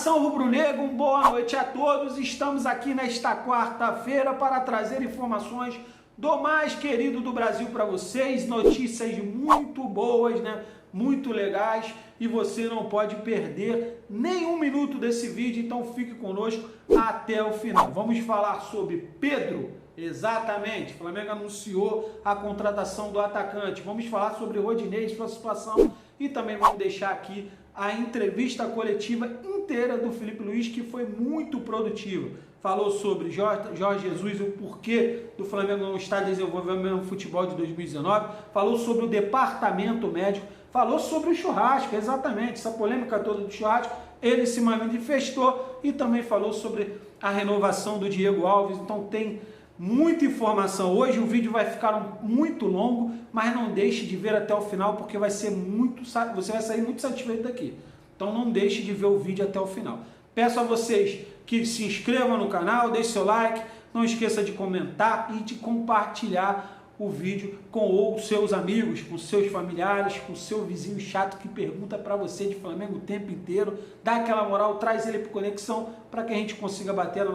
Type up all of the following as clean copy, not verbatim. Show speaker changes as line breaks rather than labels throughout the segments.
Nação Rubro-Negra, boa noite a todos. Estamos aqui nesta quarta-feira para trazer informações do mais querido do Brasil para vocês, notícias muito boas, né? Muito legais, e você não pode perder nenhum minuto desse vídeo, então fique conosco até o final. Vamos falar sobre Pedro, exatamente, o Flamengo anunciou a contratação do atacante. Vamos falar sobre Rodinei, sua situação, e também vamos deixar aqui a entrevista coletiva inteira do Felipe Luiz, que foi muito produtiva. Falou sobre Jorge Jesus, o porquê do Flamengo não estar desenvolvendo o mesmo futebol de 2019. Falou sobre o departamento médico. Falou sobre o churrasco, exatamente, essa polêmica toda do churrasco. Ele se manifestou e também falou sobre a renovação do Diego Alves. Então tem muita informação. Hoje o vídeo vai ficar muito longo, mas não deixe de ver até o final, porque você vai sair muito satisfeito daqui. Então não deixe de ver o vídeo até o final. Peço a vocês que se inscrevam no canal, deixe seu like, não esqueça de comentar e de compartilhar o vídeo com os seus amigos, com seus familiares, com seu vizinho chato que pergunta para você de Flamengo o tempo inteiro. Dá aquela moral, traz ele para Conexão para que a gente consiga bater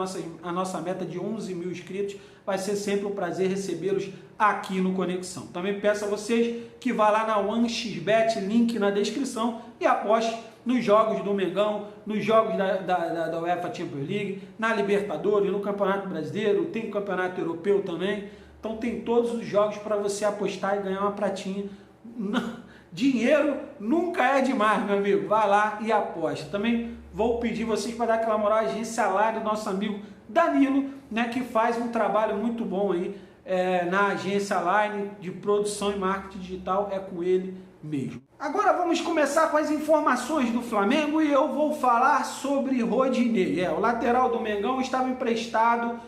a nossa meta de 11 mil inscritos. Vai ser sempre um prazer recebê-los aqui no Conexão. Também peço a vocês que vá lá na OneXBet, link na descrição, e aposte nos jogos do Mengão, nos jogos da UEFA Champions League, na Libertadores, no Campeonato Brasileiro, tem o Campeonato Europeu também. Então tem todos os jogos para você apostar e ganhar uma pratinha. Dinheiro nunca é demais, meu amigo. Vai lá e aposta. Também vou pedir vocês para dar aquela moral à agência Line do nosso amigo Danilo, né, que faz um trabalho muito bom aí na agência Line de produção e marketing digital. É com ele mesmo. Agora vamos começar com as informações do Flamengo e eu vou falar sobre Rodinei. O lateral do Mengão está emprestado,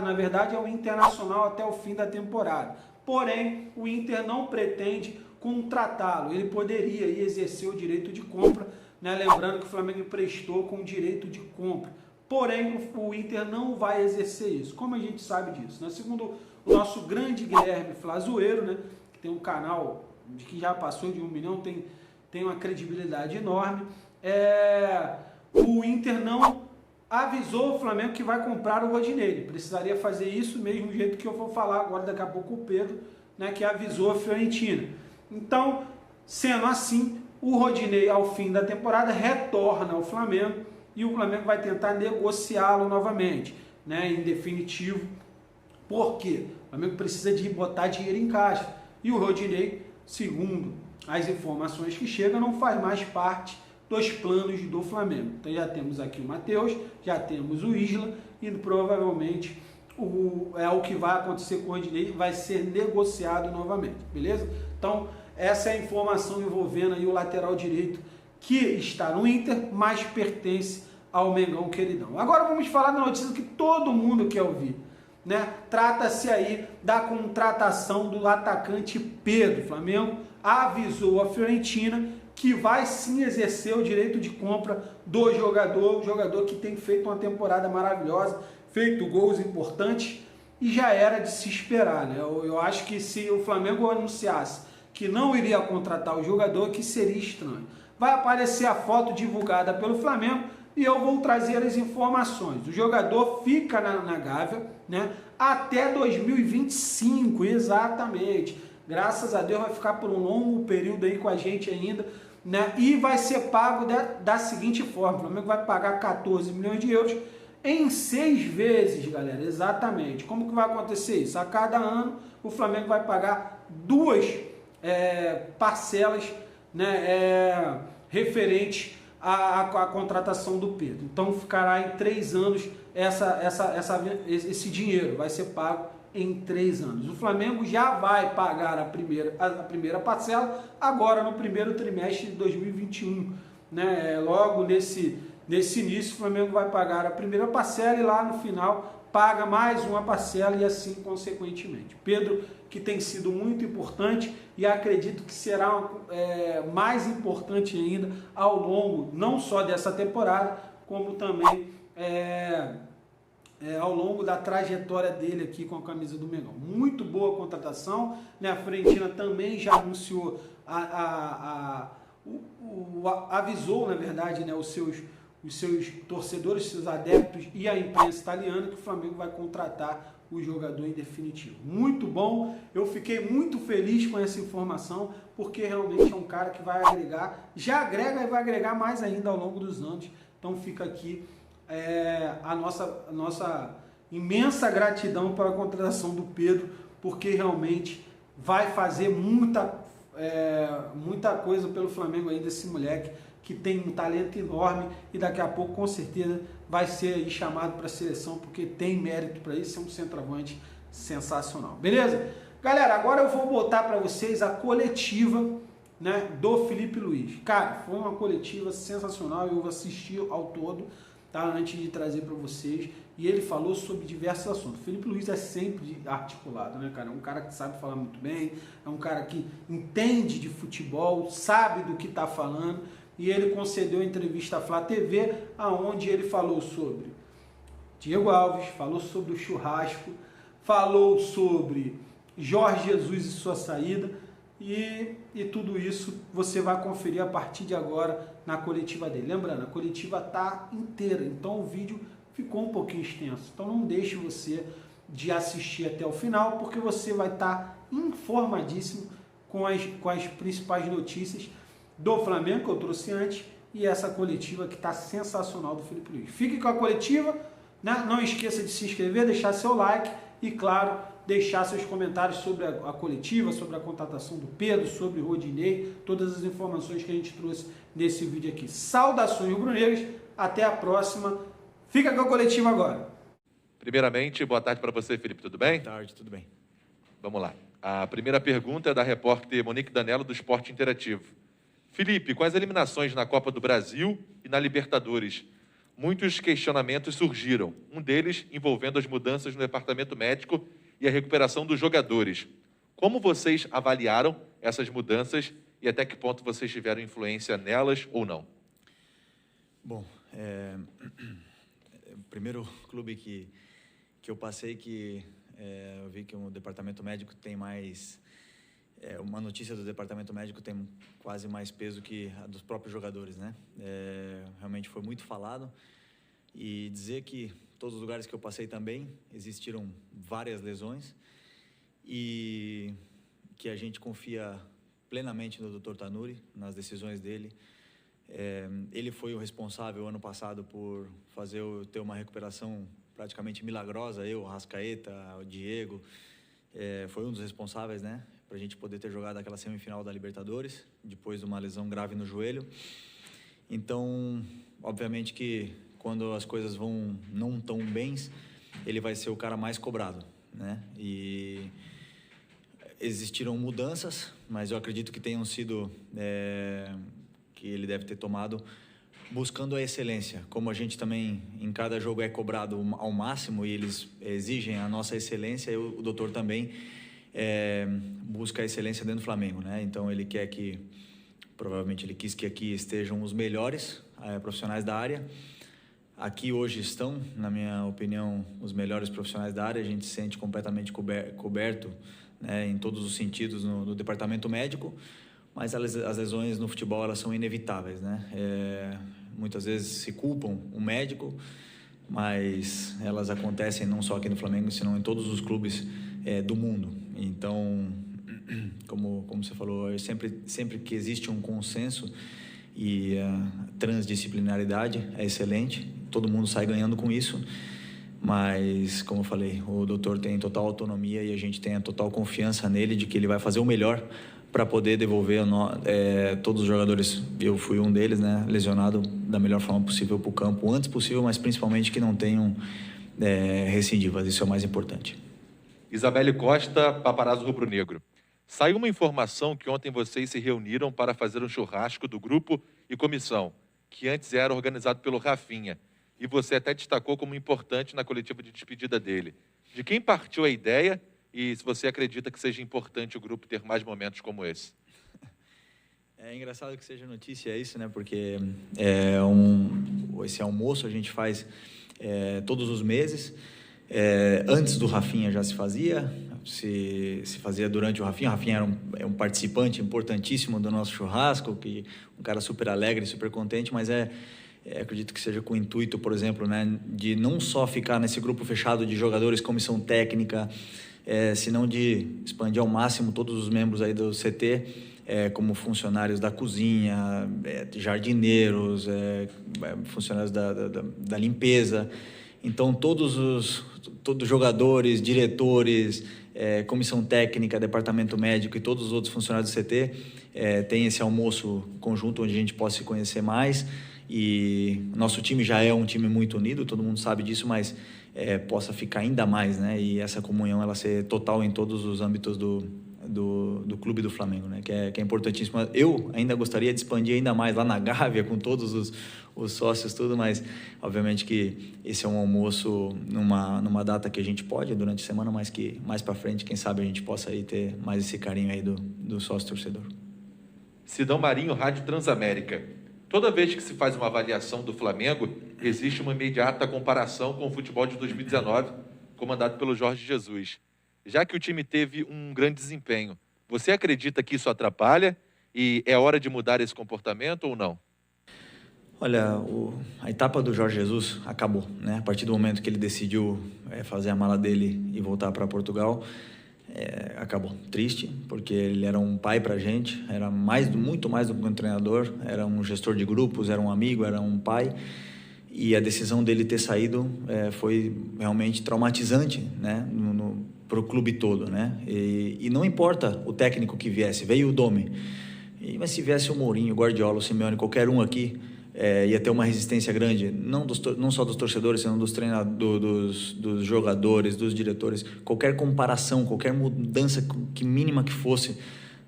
na verdade, ao Internacional até o fim da temporada. Porém, o Inter não pretende contratá-lo. Ele poderia exercer o direito de compra, né? Lembrando que o Flamengo emprestou com direito de compra. Porém, o Inter não vai exercer isso. Como a gente sabe disso, né? Segundo o nosso grande Guilherme Flazoeiro, né, que tem um canal que já passou de 1 milhão, tem uma credibilidade enorme, o Inter não avisou o Flamengo que vai comprar o Rodinei. Ele precisaria fazer isso mesmo jeito que eu vou falar agora daqui a pouco o Pedro, né, que avisou a Fiorentina. Então, sendo assim, o Rodinei ao fim da temporada retorna ao Flamengo e o Flamengo vai tentar negociá-lo novamente, né, em definitivo. Por quê? O Flamengo precisa de botar dinheiro em caixa e o Rodinei, segundo as informações que chegam, não faz mais parte dos planos do Flamengo. Então já temos aqui o Matheus, já temos o Isla e provavelmente o que vai acontecer com o Rodinei vai ser negociado novamente, beleza? Então essa é a informação envolvendo aí o lateral direito que está no Inter, mas pertence ao Mengão queridão. Agora vamos falar da notícia que todo mundo quer ouvir, né? Trata-se aí da contratação do atacante Pedro. O Flamengo avisou a Fiorentina que vai sim exercer o direito de compra do jogador, o jogador que tem feito uma temporada maravilhosa, feito gols importantes, e já era de se esperar, né? Eu acho que se o Flamengo anunciasse que não iria contratar o jogador, que seria estranho. Vai aparecer a foto divulgada pelo Flamengo e eu vou trazer as informações. O jogador fica na Gávea, né, até 2025, exatamente. Graças a Deus vai ficar por um longo período aí com a gente ainda, né, e vai ser pago da seguinte forma: o Flamengo vai pagar 14 milhões de euros em 6 vezes, galera, exatamente. Como que vai acontecer isso? A cada ano o Flamengo vai pagar 2 parcelas, né, referentes a contratação do Pedro. Então ficará em 3 anos esse dinheiro vai ser pago em 3 anos. O Flamengo já vai pagar a primeira parcela agora no primeiro trimestre de 2021, né? Logo nesse início o Flamengo vai pagar a primeira parcela e lá no final paga mais uma parcela e assim consequentemente. Pedro, que tem sido muito importante e acredito que será mais importante ainda ao longo não só dessa temporada, como também ao longo da trajetória dele aqui com a camisa do Mengão. Muito boa contratação, né? A Fiorentina também já anunciou, avisou, na verdade, né, os os seus torcedores, seus adeptos e a imprensa italiana que o Flamengo vai contratar o jogador em definitivo. Muito bom, eu fiquei muito feliz com essa informação, porque realmente é um cara que vai agregar, já agrega e vai agregar mais ainda ao longo dos anos. Então fica aqui a nossa imensa gratidão para a contratação do Pedro, porque realmente vai fazer muita coisa pelo Flamengo aí, desse moleque que tem um talento enorme e daqui a pouco com certeza vai ser aí chamado para a seleção, porque tem mérito para isso, é um centroavante sensacional. Beleza? Galera, agora eu vou botar para vocês a coletiva, né, do Felipe Luiz. Cara, foi uma coletiva sensacional, eu assisti ao todo, tá, antes de trazer para vocês, e ele falou sobre diversos assuntos. O Felipe Luiz é sempre articulado, né, cara? É um cara que sabe falar muito bem, é um cara que entende de futebol, sabe do que está falando, e ele concedeu a entrevista à Flá TV, aonde ele falou sobre Diego Alves, falou sobre o churrasco, falou sobre Jorge Jesus e sua saída, e tudo isso você vai conferir a partir de agora na coletiva dele. Lembrando, a coletiva está inteira, então o vídeo ficou um pouquinho extenso. Então não deixe você de assistir até o final, porque você vai estar informadíssimo com as principais notícias do Flamengo, que eu trouxe antes, e essa coletiva que está sensacional do Felipe Luiz. Fique com a coletiva, né? Não esqueça de se inscrever, deixar seu like e, claro, deixar seus comentários sobre a coletiva, sobre a contratação do Pedro, sobre o Rodinei, todas as informações que a gente trouxe nesse vídeo aqui. Saudações rubro-negras, até a próxima. Fica com a coletiva agora.
Primeiramente, boa tarde para você, Felipe, tudo bem?
Boa tarde, tudo bem.
Vamos lá. A primeira pergunta é da repórter Monique Danello, do Esporte Interativo. Felipe, com as eliminações na Copa do Brasil e na Libertadores, muitos questionamentos surgiram, um deles envolvendo as mudanças no departamento médico e a recuperação dos jogadores. Como vocês avaliaram essas mudanças e até que ponto vocês tiveram influência nelas ou não?
Bom, o primeiro clube que eu passei eu vi que o departamento médico tem mais... uma notícia do departamento médico tem quase mais peso que a dos próprios jogadores, né? Realmente foi muito falado, e dizer que todos os lugares que eu passei também existiram várias lesões e que a gente confia plenamente no Dr. Tanuri, nas decisões dele. Ele foi o responsável ano passado por fazer eu ter uma recuperação praticamente milagrosa, eu, o Arrascaeta, o Diego, foi um dos responsáveis, né, para a gente poder ter jogado aquela semifinal da Libertadores, depois de uma lesão grave no joelho. Então, obviamente que quando as coisas vão não tão bem, ele vai ser o cara mais cobrado, né? E existiram mudanças, mas eu acredito que tenham sido, que ele deve ter tomado buscando a excelência. Como a gente também, em cada jogo, é cobrado ao máximo e eles exigem a nossa excelência, o doutor também busca a excelência dentro do Flamengo, né? Então ele quer que, provavelmente ele quis que aqui estejam os melhores profissionais da área. Aqui hoje estão, na minha opinião, os melhores profissionais da área. A gente se sente completamente coberto, né, em todos os sentidos no departamento médico, mas as lesões no futebol, elas são inevitáveis, né? Muitas vezes se culpam o médico, mas elas acontecem não só aqui no Flamengo, senão em todos os clubes do mundo. Então, como você falou, sempre que existe um consenso e a transdisciplinaridade é excelente, todo mundo sai ganhando com isso, mas, como eu falei, o doutor tem total autonomia e a gente tem a total confiança nele de que ele vai fazer o melhor para poder devolver todos os jogadores. Eu fui um deles, né, lesionado da melhor forma possível para o campo, o antes possível, mas principalmente que não tenham recidivas, isso é o mais importante.
Isabelle Costa, Paparazzo Rubro Negro. Saiu uma informação que ontem vocês se reuniram para fazer um churrasco do grupo e comissão, que antes era organizado pelo Rafinha, e você até destacou como importante na coletiva de despedida dele. De quem partiu a ideia e se você acredita que seja importante o grupo ter mais momentos como esse?
É engraçado que seja notícia isso, né? Porque esse almoço a gente faz todos os meses. Antes do Rafinha já se fazia, se fazia durante o Rafinha. O Rafinha era um participante importantíssimo do nosso churrasco, um cara super alegre, super contente, mas acredito que seja com o intuito, por exemplo, né, de não só ficar nesse grupo fechado de jogadores, comissão técnica, senão de expandir ao máximo todos os membros aí do CT, como funcionários da cozinha, jardineiros, funcionários da limpeza. Então, todos os jogadores, diretores, comissão técnica, departamento médico e todos os outros funcionários do CT tem esse almoço conjunto onde a gente possa se conhecer mais. E nosso time já é um time muito unido, todo mundo sabe disso, mas possa ficar ainda mais, né? E essa comunhão ela ser total em todos os âmbitos do clube do Flamengo, né? Que é importantíssimo. Eu ainda gostaria de expandir ainda mais lá na Gávea com todos os sócios, tudo, mas obviamente que esse é um almoço numa data que a gente pode durante a semana, mas que mais para frente, quem sabe a gente possa aí ter mais esse carinho aí do sócio torcedor.
Sidão Marinho, Rádio Transamérica. Toda vez que se faz uma avaliação do Flamengo, existe uma imediata comparação com o futebol de 2019, comandado pelo Jorge Jesus. Já que o time teve um grande desempenho, você acredita que isso atrapalha e é hora de mudar esse comportamento ou não?
Olha, a etapa do Jorge Jesus acabou, né? A partir do momento que ele decidiu fazer a mala dele e voltar para Portugal, acabou. Triste, porque ele era um pai para a gente, era muito mais do que um treinador, era um gestor de grupos, era um amigo, era um pai. E a decisão dele ter saído foi realmente traumatizante, né? Para o clube todo, né? E não importa o técnico que viesse, veio o Domi, mas se viesse o Mourinho, o Guardiola, o Simeone, qualquer um aqui, ia ter uma resistência grande, não só dos torcedores, senão dos treinadores, dos jogadores, dos diretores. Qualquer comparação, qualquer mudança mínima que fosse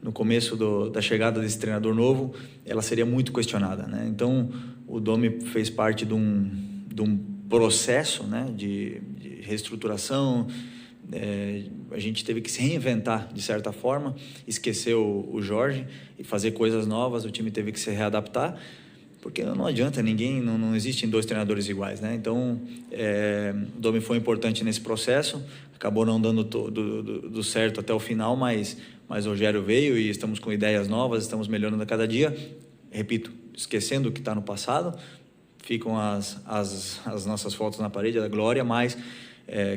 no começo da chegada desse treinador novo, ela seria muito questionada, né? Então, o Domi fez parte de um processo, né, de reestruturação. A gente teve que se reinventar de certa forma, esquecer o Jorge e fazer coisas novas. O time teve que se readaptar, porque não adianta, não existem dois treinadores iguais, né? Então, o Domi foi importante nesse processo, acabou não dando do certo até o final, mas o Rogério veio e estamos com ideias novas, estamos melhorando a cada dia. Repito, esquecendo o que está no passado, ficam as nossas fotos na parede da glória, mas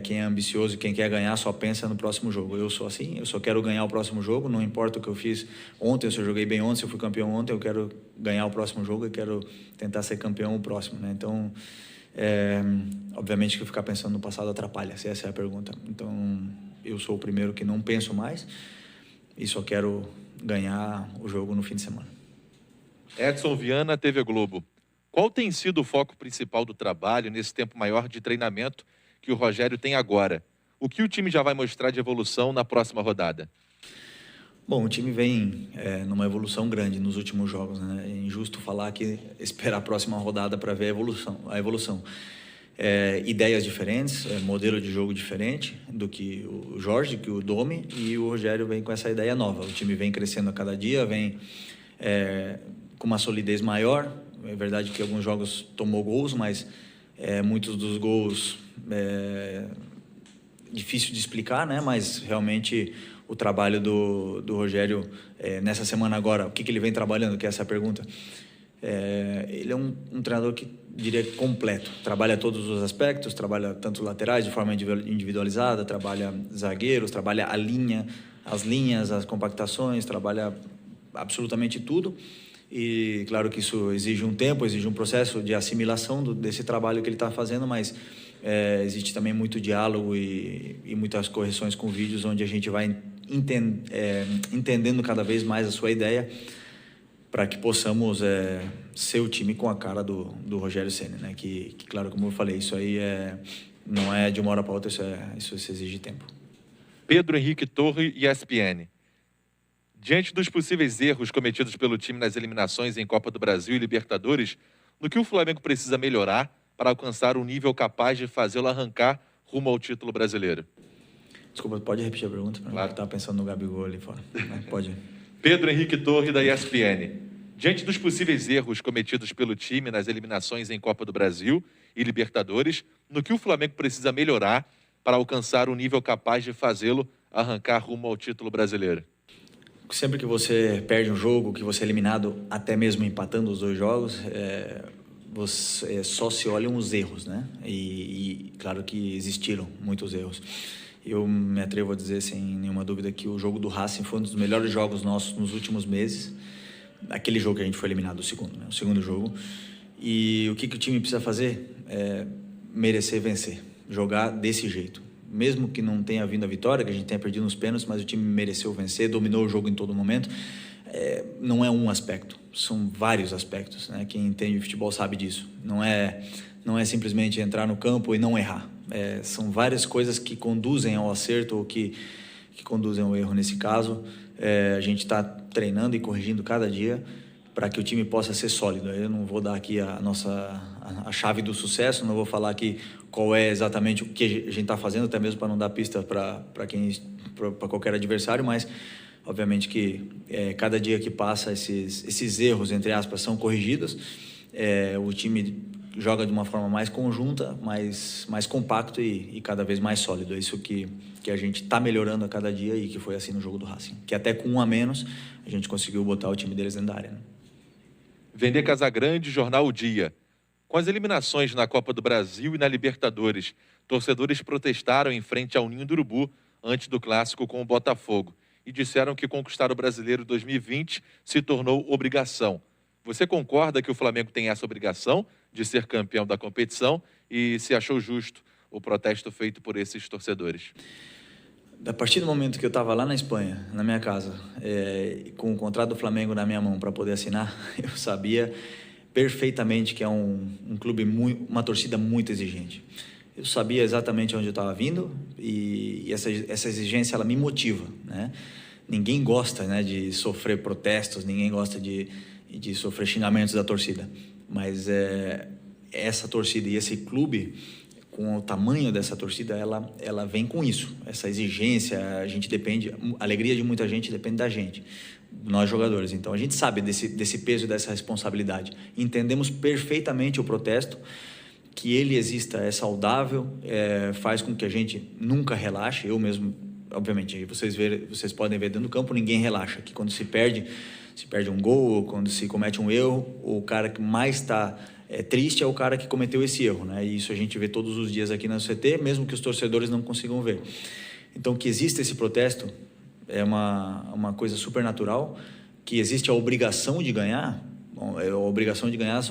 quem é ambicioso e quem quer ganhar só pensa no próximo jogo. Eu sou assim, eu só quero ganhar o próximo jogo, não importa o que eu fiz ontem, se eu joguei bem ontem, se eu fui campeão ontem, eu quero ganhar o próximo jogo e quero tentar ser campeão o próximo, né? Então, obviamente que ficar pensando no passado atrapalha, se essa é a pergunta. Então, eu sou o primeiro que não penso mais e só quero ganhar o jogo no fim de semana.
Edson Viana, TV Globo. Qual tem sido o foco principal do trabalho nesse tempo maior de treinamento que o Rogério tem agora? O que o time já vai mostrar de evolução na próxima rodada?
Bom, o time vem numa evolução grande nos últimos jogos, né? É injusto falar que esperar a próxima rodada para ver a evolução. Ideias diferentes, modelo de jogo diferente do que o Jorge, que o Domi, e o Rogério vem com essa ideia nova. O time vem crescendo a cada dia, vem com uma solidez maior. É verdade que alguns jogos tomou gols, mas muitos dos gols difícil de explicar, né? Mas realmente o trabalho do Rogério nessa semana agora, o que ele vem trabalhando, que essa é a pergunta. Ele é um treinador que diria completo, trabalha todos os aspectos, trabalha tanto laterais de forma individualizada, trabalha zagueiros, trabalha as linhas, as compactações, trabalha absolutamente tudo. E claro que isso exige um tempo, exige um processo de assimilação desse trabalho que ele está fazendo, mas existe também muito diálogo e muitas correções com vídeos onde a gente vai entendendo cada vez mais a sua ideia para que possamos ser o time com a cara do Rogério Ceni, né? Que claro, como eu falei, isso aí não é de uma hora para outra, isso exige tempo.
Pedro Henrique Torre, ESPN. Diante dos possíveis erros cometidos pelo time nas eliminações em Copa do Brasil e Libertadores, no que o Flamengo precisa melhorar para alcançar um nível capaz de fazê-lo arrancar rumo ao título brasileiro?
Desculpa, pode repetir a pergunta?
Claro.
Eu estava pensando no Gabigol ali fora. Pode.
Pedro Henrique Torre, da ESPN. Diante dos possíveis erros cometidos pelo time nas eliminações em Copa do Brasil e Libertadores, no que o Flamengo precisa melhorar para alcançar um nível capaz de fazê-lo arrancar rumo ao título brasileiro?
Sempre que você perde um jogo, que você é eliminado, até mesmo empatando os dois jogos, só se olham os erros, né? E claro que existiram muitos erros. Eu me atrevo a dizer sem nenhuma dúvida que o jogo do Racing foi um dos melhores jogos nossos nos últimos meses. Aquele jogo que a gente foi eliminado, o segundo jogo. E o que o time precisa fazer? Merecer vencer, jogar desse jeito. Mesmo que não tenha vindo a vitória, que a gente tenha perdido nos pênaltis, mas o time mereceu vencer, dominou o jogo em todo momento. Não é um aspecto, são vários aspectos, né? Quem entende futebol sabe disso. Não é simplesmente entrar no campo e não errar. São várias coisas que conduzem ao acerto ou que conduzem ao erro. Nesse caso, a gente está treinando e corrigindo cada dia para que o time possa ser sólido. Eu não vou dar aqui a chave do sucesso, não vou falar aqui qual é exatamente o que a gente está fazendo, até mesmo para não dar pista para qualquer adversário, mas obviamente que cada dia que passa esses erros, entre aspas, são corrigidos, o time joga de uma forma mais conjunta, mais compacto e cada vez mais sólido. É isso que a gente está melhorando a cada dia e que foi assim no jogo do Racing. Que até com 1 a menos, a gente conseguiu botar o time deles dentro da área, né?
Vender Casagrande, Jornal O Dia. Com as eliminações na Copa do Brasil e na Libertadores, torcedores protestaram em frente ao Ninho do Urubu antes do clássico com o Botafogo e disseram que conquistar o Brasileiro 2020 se tornou obrigação. Você concorda que o Flamengo tem essa obrigação de ser campeão da competição e se achou justo o protesto feito por esses torcedores?
A partir do momento que eu estava lá na Espanha, na minha casa, com o contrato do Flamengo na minha mão para poder assinar, eu sabia perfeitamente que é um clube, uma torcida muito exigente. Eu sabia exatamente onde eu estava vindo e essa exigência ela me motiva, né? Ninguém gosta, né, de sofrer protestos, ninguém gosta de sofrer xingamentos da torcida, mas essa torcida e esse clube, com o tamanho dessa torcida, ela vem com isso, essa exigência. A gente depende, a alegria de muita gente depende da gente, nós jogadores. Então a gente sabe desse peso e dessa responsabilidade, entendemos perfeitamente o protesto. Que ele exista é saudável, faz com que a gente nunca relaxe. Eu mesmo, obviamente, vocês podem ver dentro do campo, ninguém relaxa, que quando se perde um gol, ou quando se comete um erro, o cara que mais está triste é o cara que cometeu esse erro, né? E isso a gente vê todos os dias aqui na CT, mesmo que os torcedores não consigam ver. Então, que exista esse protesto é uma coisa super natural. Que existe a obrigação de ganhar, a obrigação de ganhar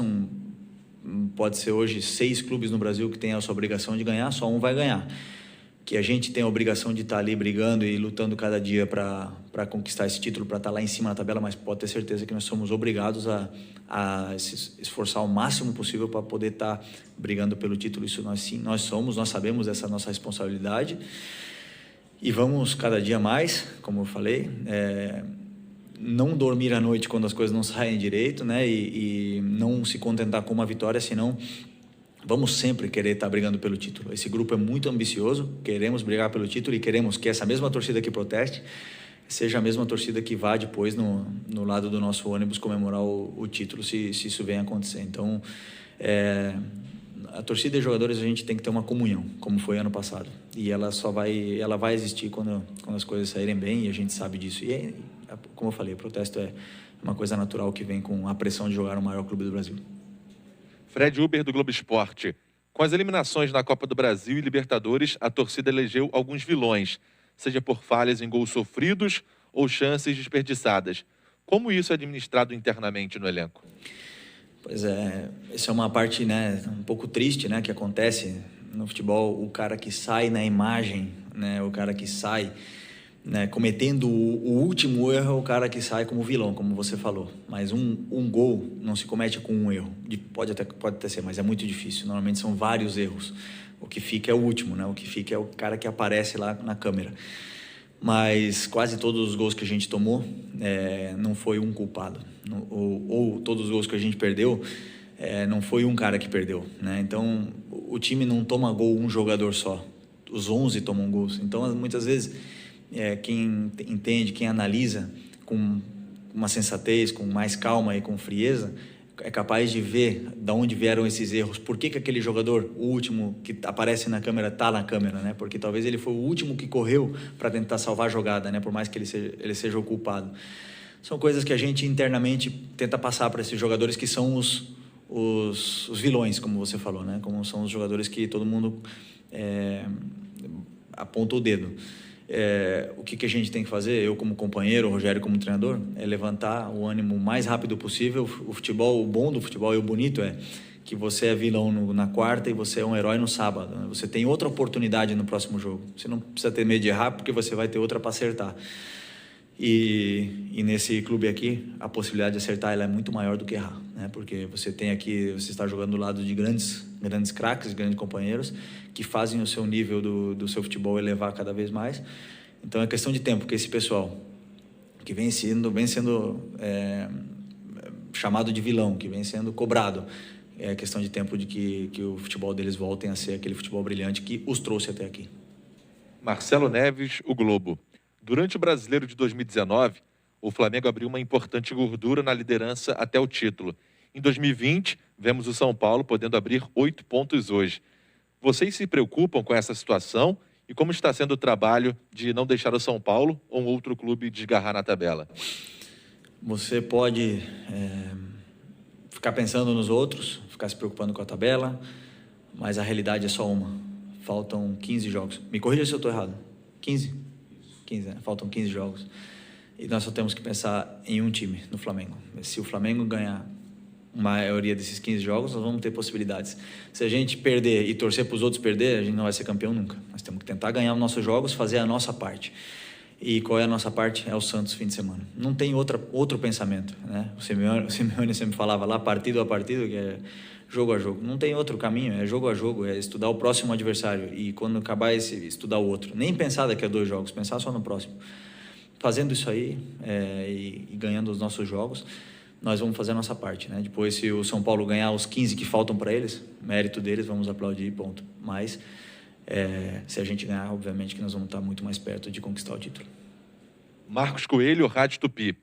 pode ser hoje 6 clubes no Brasil que têm essa obrigação de ganhar, só um vai ganhar. Que a gente tem a obrigação de estar ali brigando e lutando cada dia para conquistar esse título, para estar lá em cima na tabela, mas pode ter certeza que nós somos obrigados a se esforçar o máximo possível para poder estar brigando pelo título. Isso nós sabemos dessa nossa responsabilidade e vamos cada dia mais, como eu falei, não dormir à noite quando as coisas não saem direito, né? E não se contentar com uma vitória, senão vamos sempre querer estar brigando pelo título. Esse grupo é muito ambicioso, queremos brigar pelo título e queremos que essa mesma torcida que proteste seja a mesma torcida que vá depois no lado do nosso ônibus comemorar o título, se isso vem a acontecer. Então, a torcida e jogadores, a gente tem que ter uma comunhão, como foi ano passado. E ela vai existir quando as coisas saírem bem, e a gente sabe disso. E, como eu falei, o protesto é uma coisa natural que vem com a pressão de jogar no maior clube do Brasil.
Fred Uber, do Globo Esporte. Com as eliminações na Copa do Brasil e Libertadores, a torcida elegeu alguns vilões, seja por falhas em gols sofridos ou chances desperdiçadas. Como isso é administrado internamente no elenco?
Pois é, essa é uma parte, né, um pouco triste, né, que acontece no futebol. O cara que sai na imagem, né, o cara que sai, né, cometendo o último erro, é o cara que sai como vilão, como você falou. Mas um gol não se comete com um erro. Pode até ser, mas é muito difícil. Normalmente são vários erros. O que fica é o último, né? O que fica é o cara que aparece lá na câmera. Mas quase todos os gols que a gente tomou, não foi um culpado. Ou todos os gols que a gente perdeu, não foi um cara que perdeu, né? Então, o time não toma gol um jogador só. Os 11 tomam gols. Então, muitas vezes, quem entende, quem analisa com uma sensatez, com mais calma e com frieza, é capaz de ver de onde vieram esses erros. Por que aquele jogador, o último que aparece na câmera, está na câmera, né? Porque talvez ele foi o último que correu para tentar salvar a jogada, né? Por mais que ele seja o culpado. São coisas que a gente internamente tenta passar para esses jogadores que são os vilões, como você falou, né? Como são os jogadores que todo mundo aponta o dedo. O que a gente tem que fazer, eu como companheiro, o Rogério como treinador, é levantar o ânimo o mais rápido possível. O futebol, o bom do futebol e o bonito é que você é vilão na quarta e você é um herói no sábado, né? Você tem outra oportunidade no próximo jogo. Você não precisa ter medo de errar, porque você vai ter outra para acertar. E nesse clube aqui, a possibilidade de acertar ela é muito maior do que errar, né? Porque você tem aqui, você está jogando do lado de grandes craques, grandes companheiros, que fazem o seu nível do seu futebol elevar cada vez mais. Então é questão de tempo que esse pessoal que vem sendo chamado de vilão, que vem sendo cobrado, é questão de tempo de que o futebol deles voltem a ser aquele futebol brilhante que os trouxe até aqui.
Marcelo Neves, o Globo. Durante o Brasileiro de 2019, o Flamengo abriu uma importante gordura na liderança até o título. Em 2020, vemos o São Paulo podendo abrir 8 pontos hoje. Vocês se preocupam com essa situação? E como está sendo o trabalho de não deixar o São Paulo ou um outro clube desgarrar na tabela?
Você pode ficar pensando nos outros, ficar se preocupando com a tabela, mas a realidade é só uma. Faltam 15 jogos. Me corrija se eu estou errado. 15, né? Faltam 15 jogos. E nós só temos que pensar em um time, no Flamengo. Se o Flamengo ganhar a maioria desses 15 jogos, nós vamos ter possibilidades. Se a gente perder e torcer para os outros perder, a gente não vai ser campeão nunca. Nós temos que tentar ganhar os nossos jogos, fazer a nossa parte. E qual é a nossa parte? É o Santos fim de semana. Não tem outro pensamento, né? O Simeone sempre falava lá, partido a partido, que é jogo a jogo. Não tem outro caminho, é jogo a jogo, é estudar o próximo adversário e quando acabar estudar o outro. Nem pensar daqui a 2 jogos, pensar só no próximo. Fazendo isso aí e ganhando os nossos jogos, nós vamos fazer a nossa parte, né? Depois, se o São Paulo ganhar os 15 que faltam para eles, mérito deles, vamos aplaudir, ponto. Mas se a gente ganhar, obviamente que nós vamos estar muito mais perto de conquistar o título.
Marcos Coelho, Rádio Tupi.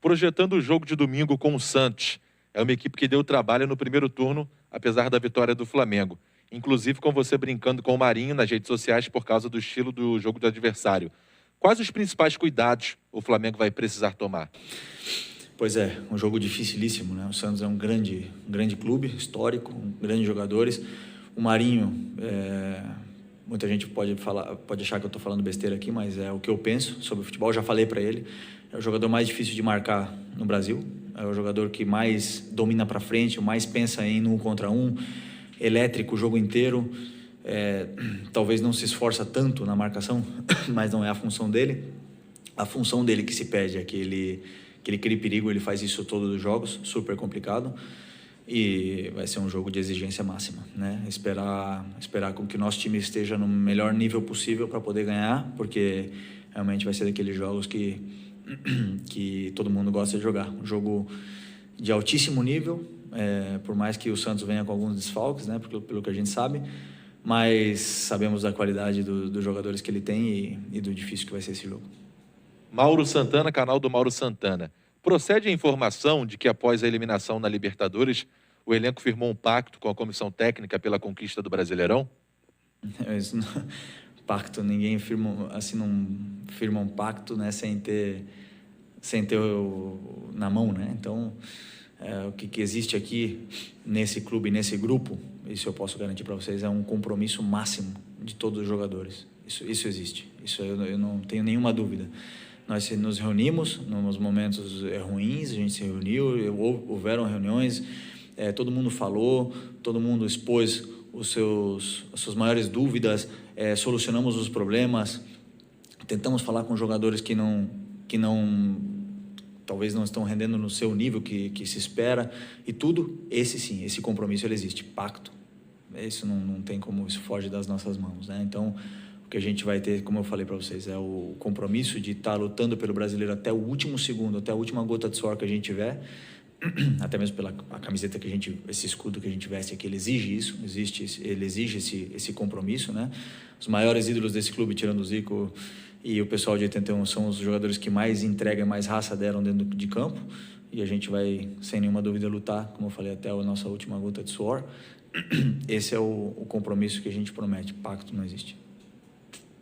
Projetando o jogo de domingo com o Santos. É uma equipe que deu trabalho no primeiro turno, apesar da vitória do Flamengo. Inclusive com você brincando com o Marinho nas redes sociais por causa do estilo do jogo do adversário. Quais os principais cuidados o Flamengo vai precisar tomar?
Pois é, um jogo dificilíssimo, né? O Santos é um grande clube, histórico, grandes jogadores. O Marinho, muita gente pode achar que eu estou falando besteira aqui, mas é o que eu penso sobre o futebol. Eu já falei para ele, é o jogador mais difícil de marcar no Brasil. É o jogador que mais domina para frente, mais pensa em 1 contra 1, elétrico o jogo inteiro. Talvez não se esforça tanto na marcação, mas não é a função dele. A função dele que se pede é que ele crie perigo, ele faz isso todos os jogos, super complicado. E vai ser um jogo de exigência máxima, né? Esperar com que o nosso time esteja no melhor nível possível para poder ganhar, porque realmente vai ser daqueles jogos que todo mundo gosta de jogar. Um jogo de altíssimo nível, por mais que o Santos venha com alguns desfalques, né? Pelo que a gente sabe, mas sabemos da qualidade dos jogadores que ele tem e do difícil que vai ser esse jogo.
Mauro Santana, canal do Mauro Santana. Procede a informação de que após a eliminação na Libertadores, o elenco firmou um pacto com a comissão técnica pela conquista do Brasileirão?
Pacto, ninguém firma, assim, não firma um pacto, né, sem ter na mão, né? Então, o que existe aqui nesse clube, nesse grupo, isso eu posso garantir para vocês, é um compromisso máximo de todos os jogadores. Isso existe. Isso eu não tenho nenhuma dúvida. Nós nos reunimos nos momentos ruins, a gente se reuniu, houveram reuniões, todo mundo falou, todo mundo expôs as suas maiores dúvidas, solucionamos os problemas, tentamos falar com jogadores que talvez não estão rendendo no seu nível que se espera, e tudo, esse compromisso ele existe, pacto. Isso não tem como, isso foge das nossas mãos, né? Então, o que a gente vai ter, como eu falei para vocês, é o compromisso de estar lutando pelo brasileiro até o último segundo, até a última gota de suor que a gente tiver, até mesmo pela a camiseta esse escudo que a gente veste aqui, ele exige isso, ele exige esse compromisso, né? Os maiores ídolos desse clube, tirando o Zico e o pessoal de 81, são os jogadores que mais entrega, mais raça deram dentro de campo, e a gente vai, sem nenhuma dúvida, lutar, como eu falei, até a nossa última gota de suor. Esse é o compromisso que a gente promete, pacto não existe.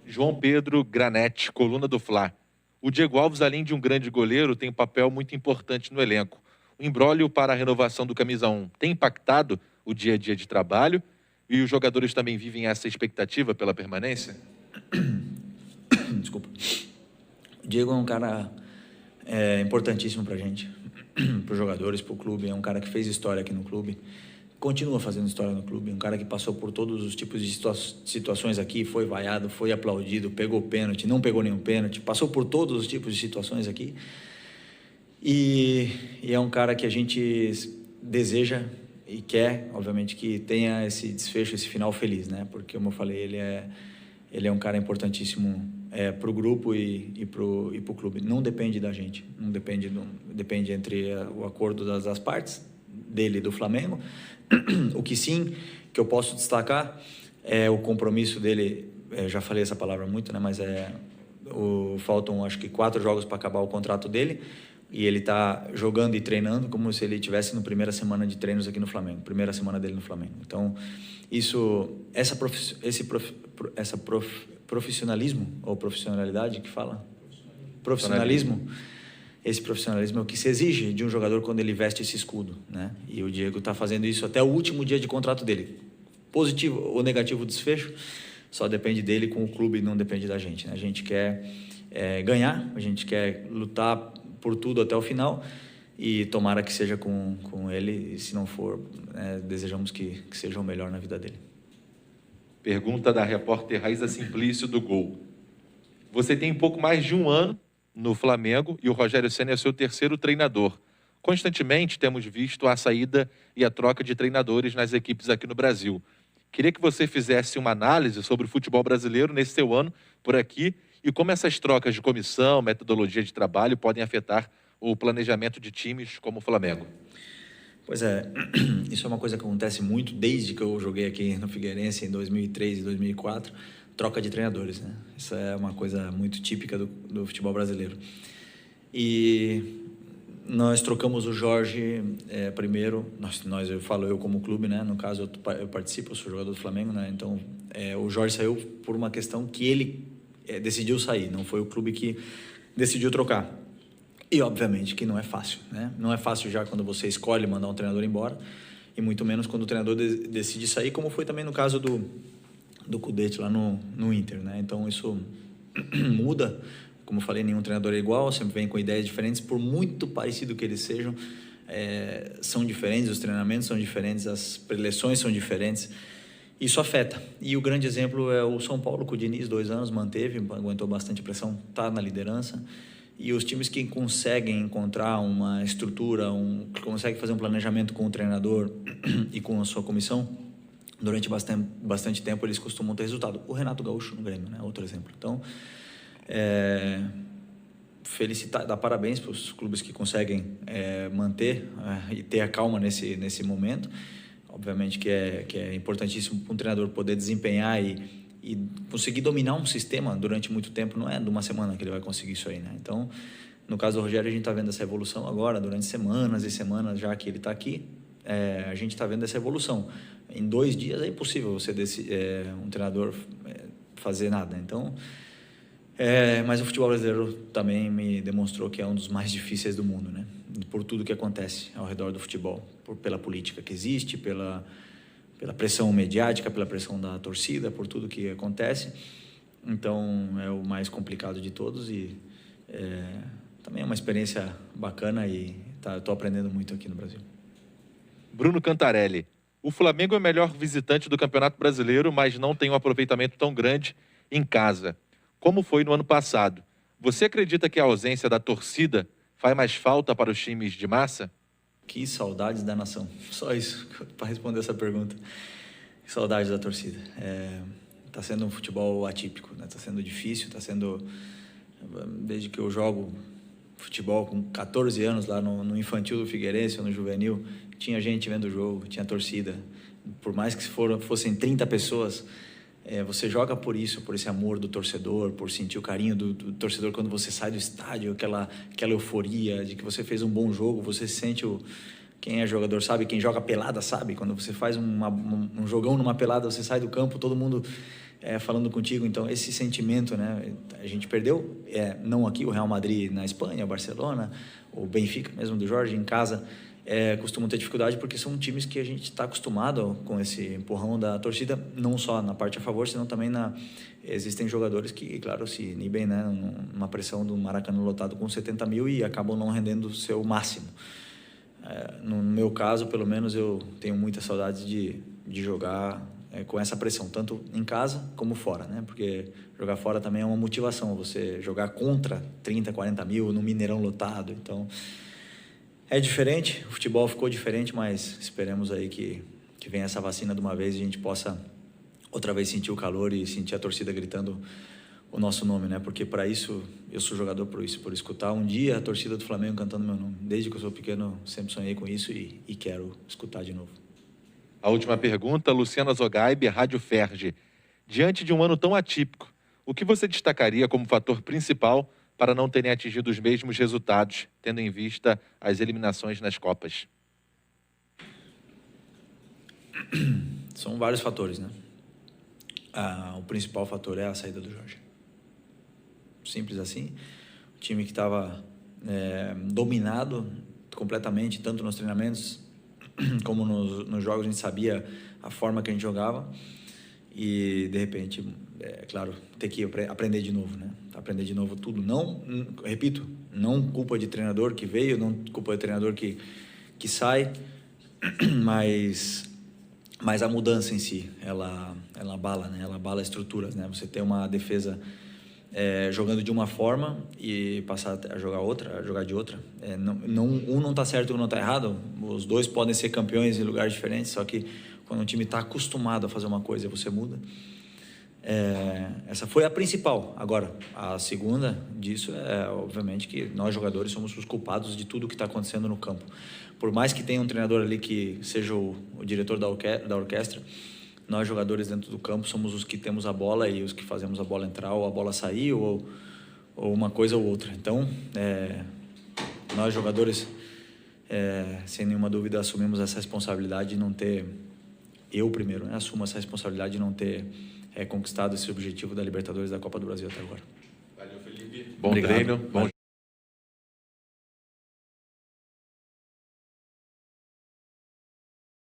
João Pedro Granete, coluna do Fla. O Diego Alves, além de um grande goleiro, tem um papel muito importante no elenco. O imbróglio para a renovação do Camisa 1 tem impactado o dia a dia de trabalho e os jogadores também vivem essa expectativa pela permanência?
Desculpa. O Diego é um cara importantíssimo para a gente, para os jogadores, para o clube. É um cara que fez história aqui no clube, continua fazendo história no clube. Um cara que passou por todos os tipos de situações aqui, foi vaiado, foi aplaudido, pegou pênalti, não pegou nenhum pênalti, passou por todos os tipos de situações aqui. E é um cara que a gente deseja e quer, obviamente, que tenha esse desfecho, esse final feliz, né? Porque, como eu falei, ele é um cara importantíssimo para o grupo e para o clube. Não depende da gente, não depende, depende entre o acordo das partes, dele e do Flamengo. O que sim, que eu posso destacar é o compromisso dele. Já falei essa palavra muito, né? Mas faltam, acho que 4 jogos para acabar o contrato dele. E ele está jogando e treinando como se ele estivesse na primeira semana de treinos aqui no Flamengo, primeira semana dele no Flamengo. Então, profissionalismo, ou profissionalidade que fala? Profissionalismo. Esse profissionalismo é o que se exige de um jogador quando ele veste esse escudo, né? E o Diego está fazendo isso até o último dia de contrato dele. Positivo ou negativo desfecho, só depende dele com o clube, não depende da gente, né? A gente quer ganhar, a gente quer lutar por tudo até o final e tomara que seja com ele, e se não for, desejamos que seja o melhor na vida dele.
Pergunta da repórter Raíza Simplício do Gol. Você tem pouco mais de 1 ano no Flamengo e o Rogério Ceni é seu 3º treinador. Constantemente temos visto a saída e a troca de treinadores nas equipes aqui no Brasil. Queria que você fizesse uma análise sobre o futebol brasileiro nesse seu ano por aqui e como essas trocas de comissão, metodologia de trabalho podem afetar o planejamento de times como o Flamengo.
Pois é, isso é uma coisa que acontece muito desde que eu joguei aqui no Figueirense em 2003 e 2004, troca de treinadores, né? Isso é uma coisa muito típica do futebol brasileiro. E nós trocamos o Jorge primeiro, eu falo eu como clube, né? No caso eu participo, eu sou jogador do Flamengo, né? Então o Jorge saiu por uma questão que ele decidiu sair, não foi o clube que decidiu trocar. E obviamente que não é fácil, né? Não é fácil já quando você escolhe mandar um treinador embora, e muito menos quando o treinador decide sair, como foi também no caso do Cudete lá no Inter, né? Então isso muda. Como eu falei, nenhum treinador é igual, sempre vem com ideias diferentes, por muito parecido que eles sejam, são diferentes, os treinamentos são diferentes, as preleções são diferentes, isso afeta. E o grande exemplo é o São Paulo, com o Diniz, 2 anos, manteve, aguentou bastante pressão, está na liderança, e os times que conseguem encontrar uma estrutura, que conseguem fazer um planejamento com o treinador e com a sua comissão, durante bastante tempo eles costumam ter resultado. O Renato Gaúcho no Grêmio, né? Outro exemplo. Então, dar parabéns para os clubes que conseguem manter e ter a calma nesse momento. Obviamente que é importantíssimo para um treinador poder desempenhar e conseguir dominar um sistema durante muito tempo. Não é de uma semana que ele vai conseguir isso aí, né? Então, no caso do Rogério, a gente está vendo essa evolução agora, durante semanas e semanas já que ele está aqui, a gente está vendo essa evolução. Em 2 dias é impossível você um treinador fazer nada. Então, mas o futebol brasileiro também me demonstrou que é um dos mais difíceis do mundo, né? Por tudo que acontece ao redor do futebol, pela política que existe, pela pressão mediática, pela pressão da torcida, por tudo que acontece. Então, é o mais complicado de todos e também é uma experiência bacana e estou aprendendo muito aqui no Brasil.
Bruno Cantarelli. O Flamengo é o melhor visitante do Campeonato Brasileiro, mas não tem um aproveitamento tão grande em casa, como foi no ano passado. Você acredita que a ausência da torcida faz mais falta para os times de massa?
Que saudades da nação. Só isso para responder essa pergunta. Que saudades da torcida. Tá sendo um futebol atípico, né? Tá sendo difícil, tá sendo... Desde que eu jogo futebol com 14 anos lá no infantil do Figueirense ou no juvenil, tinha gente vendo o jogo, tinha torcida. Por mais que fossem 30 pessoas, você joga por isso, por esse amor do torcedor, por sentir o carinho do torcedor quando você sai do estádio, aquela euforia de que você fez um bom jogo, você sente quem é jogador sabe, quem joga pelada sabe, quando você faz um jogão numa pelada, você sai do campo, todo mundo falando contigo. Então, esse sentimento, né? A gente perdeu, não aqui, o Real Madrid na Espanha, o Barcelona, o Benfica mesmo do Jorge em casa, costumam ter dificuldade porque são times que a gente está acostumado com esse empurrão da torcida, não só na parte a favor, senão também existem jogadores que, claro, se inibem, né? Numa pressão do Maracanã lotado com 70 mil e acabam não rendendo o seu máximo. No meu caso, pelo menos, eu tenho muita saudade de jogar com essa pressão, tanto em casa como fora, né? Porque jogar fora também é uma motivação, você jogar contra 30, 40 mil no Mineirão lotado. Então, é diferente, o futebol ficou diferente, mas esperemos aí que venha essa vacina de uma vez e a gente possa outra vez sentir o calor e sentir a torcida gritando o nosso nome, né? Porque para isso, eu sou jogador por isso, por escutar um dia a torcida do Flamengo cantando meu nome. Desde que eu sou pequeno, sempre sonhei com isso e quero escutar de novo.
A última pergunta, Luciana Zogaib, Rádio Ferge. Diante de um ano tão atípico, o que você destacaria como fator principal para não terem atingido os mesmos resultados, tendo em vista as eliminações nas Copas?
São vários fatores, né? O principal fator é a saída do Jorge. Simples assim. O time que estava dominado completamente, tanto nos treinamentos como nos jogos, a gente sabia a forma que a gente jogava e, de repente, claro, ter que aprender de novo, né? Aprender de novo tudo. Não, repito, não culpa de treinador que veio, não culpa de treinador que sai, mas a mudança em si, ela abala, né? Ela abala estruturas, né? Você tem uma defesa jogando de uma forma e passar a jogar de outra. Um não está certo e um não está errado. Os dois podem ser campeões em lugares diferentes, só que quando o time está acostumado a fazer uma coisa e você muda. Essa foi a principal. Agora, a segunda disso obviamente, que nós jogadores somos os culpados de tudo que está acontecendo no campo. Por mais que tenha um treinador ali que seja o diretor da orquestra, nós jogadores dentro do campo somos os que temos a bola e os que fazemos a bola entrar ou a bola sair ou uma coisa ou outra. Então, nós jogadores, sem nenhuma dúvida, assumimos essa responsabilidade de não ter, eu primeiro, né, assumo essa responsabilidade de não ter conquistado esse objetivo da Libertadores da Copa do Brasil até agora.
Valeu, Felipe. Bom
Obrigado.
treino. Bom